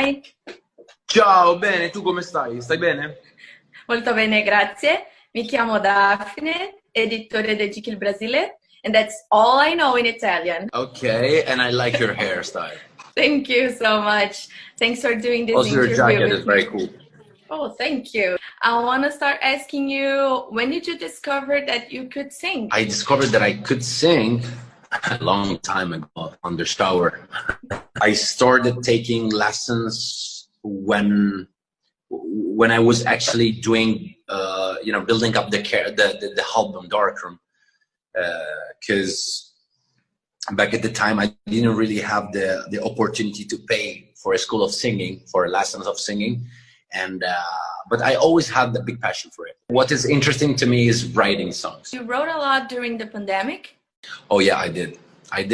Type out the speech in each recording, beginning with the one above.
stai? Ciao, bene, tu come stai? Stai bene? Molto bene, grazie. Mi chiamo Daphne, editore del GQ Brasile, and that's all I know in Italian. Okay, and I like your hairstyle. Thank you so much. Thanks for doing this Also, your interview jacket with is me. very cool. Oh, thank you. I want to start asking you, when did you discover that you could sing? I discovered that I could sing a long time ago under shower. I started taking lessons when I was actually doing, building up the album Darkroom, because back at the time I didn't really have the opportunity to pay for a school of singing, for lessons of singing, and but I always had the big passion for it. What is interesting to me is writing songs. You wrote a lot during the pandemic? Oh yeah, I did. I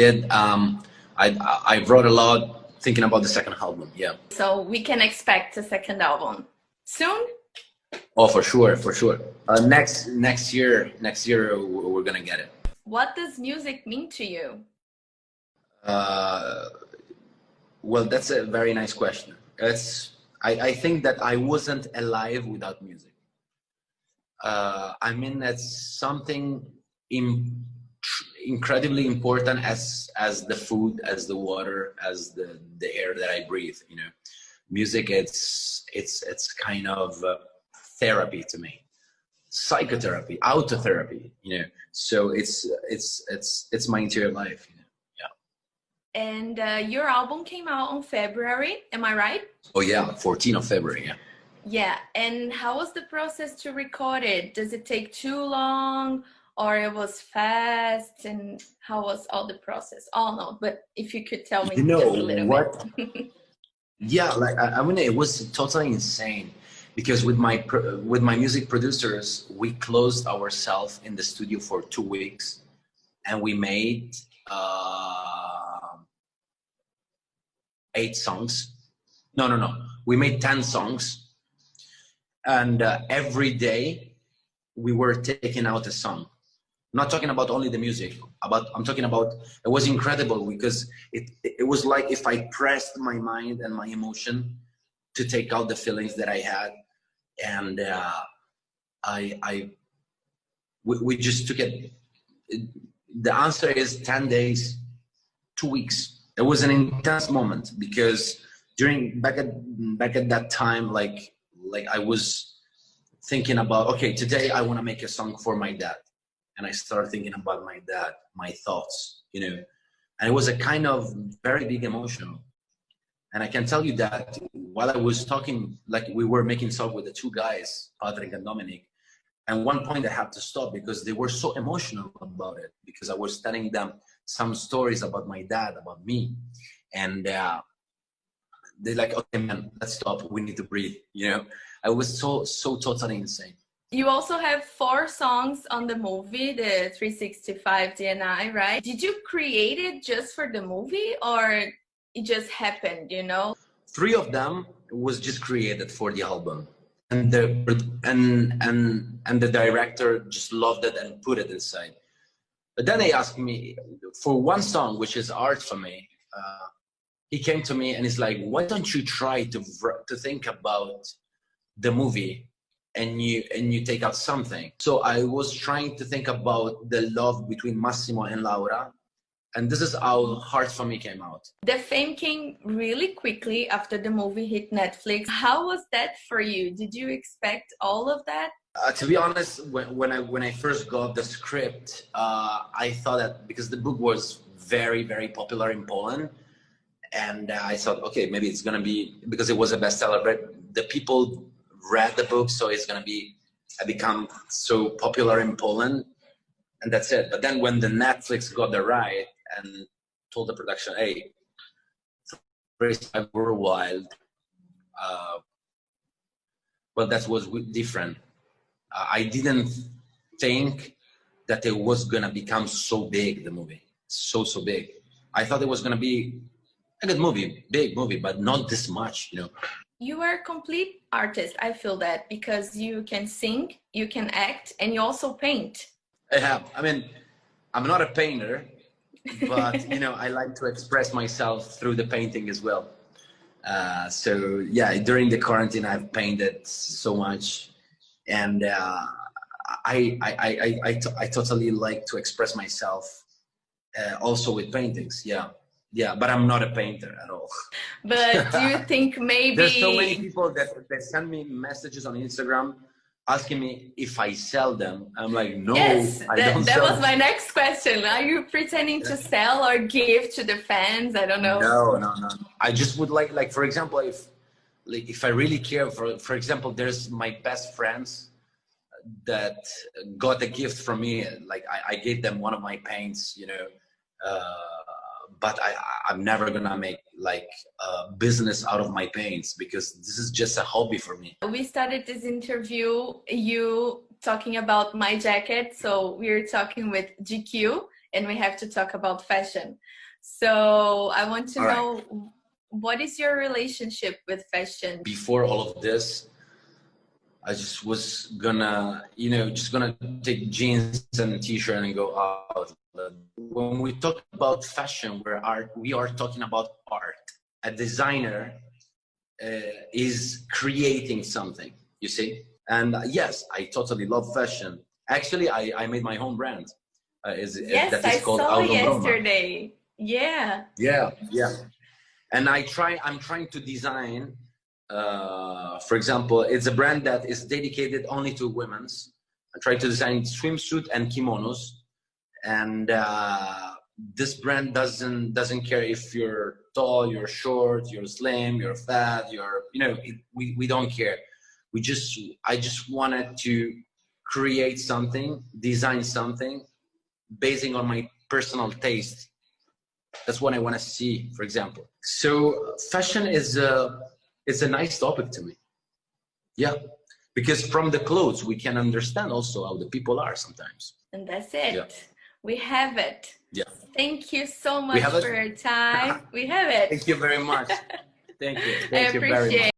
wrote a lot thinking about the second album. Yeah. So we can expect a second album soon? Oh, for sure, for sure. Next year we're gonna get it. What does music mean to you? Well, that's a very nice question. I think that I wasn't alive without music. I mean, that's something incredibly important as the food, as the water, as the air that I breathe. You know, music it's kind of therapy to me, psychotherapy, autotherapy. You know, so it's my entire life. You know? Yeah. And your album came out on February, am I right? Oh yeah, 14th of February. Yeah. Yeah, and how was the process to record it? Does it take too long, or it was fast? And how was all the process? Oh no, but if you could tell me You know just a little what? bit. Yeah, like I mean, it was totally insane because with my music producers, we closed ourselves in the studio for 2 weeks, and we made 8 songs. No. We made 10 songs, and every day we were taking out a song. I'm not talking about only the music. I'm talking about, it was incredible because it was like if I pressed my mind and my emotion to take out the feelings that I had, and we just took it. The answer is 10 days, 2 weeks. It was an intense moment because back at that time, like I was thinking about, okay, today I want to make a song for my dad. And I started thinking about my dad, my thoughts, you know, and it was a kind of very big emotional. And I can tell you that while I was talking, like we were making songs with the 2 guys, Patrick and Dominic, and one point I had to stop because they were so emotional about it, because I was telling them some stories about my dad, about me. And they're like, okay, man, let's stop. We need to breathe. You know, I was so totally insane. You also have 4 songs on the movie, the 365 DNI, right? Did you create it just for the movie, or it just happened, you know? 3 of them was just created for the album, and the director just loved it and put it inside. But then they asked me for one song, which is art for me. He came to me and he's like, why don't you try to think about the movie and you take out something? So I was trying to think about the love between Massimo and Laura, and this is how Heart for Me came out. The fame came really quickly after the movie hit Netflix. How was that for you? Did you expect all of that? To be honest, when I first got the script, I thought that because the book was very, very popular in Poland, and I thought, okay, maybe it's gonna be, because it was a bestseller, but the people read the book, so it's gonna become so popular in Poland, and that's it. But then when the Netflix got the right and told the production, hey, worldwide, well, that was different. I didn't think that it was gonna become so big, the movie, so big. I thought it was gonna be a good movie, big movie, but not this much, you know. You are a complete artist, I feel that, because you can sing, you can act, and you also paint. Yeah, I mean, I'm not a painter, but you know, I like to express myself through the painting as well. So yeah, during the quarantine, I've painted so much, and I totally like to express myself also with paintings. Yeah, yeah, but I'm not a painter at all. But do you think There's so many maybe... people that send me messages on Instagram asking me if I sell them. I'm like, no, Yes, I don't that sell was my next question. Are you pretending to sell or give to the fans? I don't know. No, no, no. I just would like for example, if I really care, for example, there's my best friends that got a gift from me. Like I gave them one of my paints, you know, but I'm never gonna make like a business out of my paints because this is just a hobby for me. We started this interview, you talking about my jacket. So we're talking with GQ and we have to talk about fashion. So I want to know, what is your relationship with fashion? Before all of this, I just was gonna, you know, just gonna take jeans and a t-shirt and go out. When we talk about fashion, we are talking about art. A designer is creating something, you see? And yes, I totally love fashion. Actually, I made my own brand. Yes, that I is called saw Agora. yesterday. Yeah. Yeah, yeah. And I'm trying to design, for example, it's a brand that is dedicated only to women's. I try to design swimsuit and kimonos, and this brand doesn't care if you're tall, you're short, you're slim, you're fat, we don't care. I just wanted to create something, design something, basing on my personal taste. That's what I want to see, for example. So fashion is a nice topic to me. Yeah, because from the clothes we can understand also how the people are sometimes. And that's it. Yeah. We have it. Yeah. Thank you so much for your time. We have it. Thank you very much. Thank you. Thank you very much. I appreciate it.